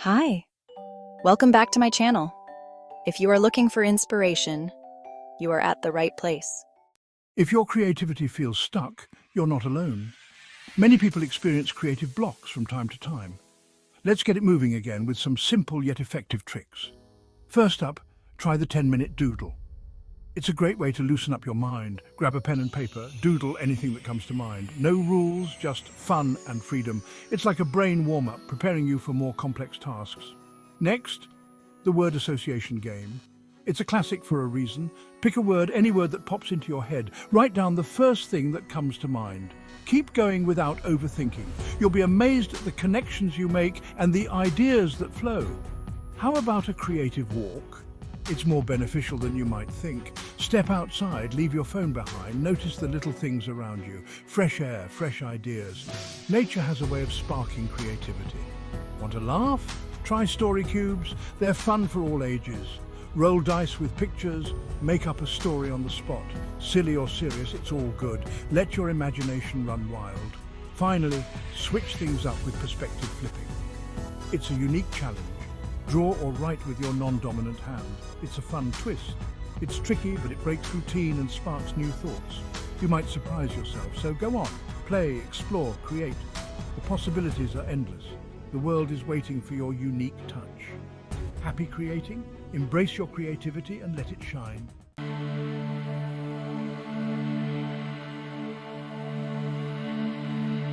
Hi, welcome back to my channel. If you are looking for inspiration, you are at the right place. If your creativity feels stuck, you're not alone. Many people experience creative blocks from time to time. Let's get it moving again with some simple yet effective tricks. First up, try the 10-minute doodle. It's a great way to loosen up your mind. Grab a pen and paper, doodle anything that comes to mind. No rules, just fun and freedom. It's like a brain warm-up, preparing you for more complex tasks. Next, the word association game. It's a classic for a reason. Pick a word, any word that pops into your head. Write down the first thing that comes to mind. Keep going without overthinking. You'll be amazed at the connections you make and the ideas that flow. How about a creative walk? It's more beneficial than you might think. Step outside, leave your phone behind, notice the little things around you. Fresh air, fresh ideas. Nature has a way of sparking creativity. Want to laugh? Try story cubes. They're fun for all ages. Roll dice with pictures, make up a story on the spot. Silly or serious, it's all good. Let your imagination run wild. Finally, switch things up with perspective flipping. It's a unique challenge. Draw or write with your non-dominant hand. It's a fun twist. It's tricky, but it breaks routine and sparks new thoughts. You might surprise yourself, so go on. Play, explore, create. The possibilities are endless. The world is waiting for your unique touch. Happy creating? Embrace your creativity and let it shine.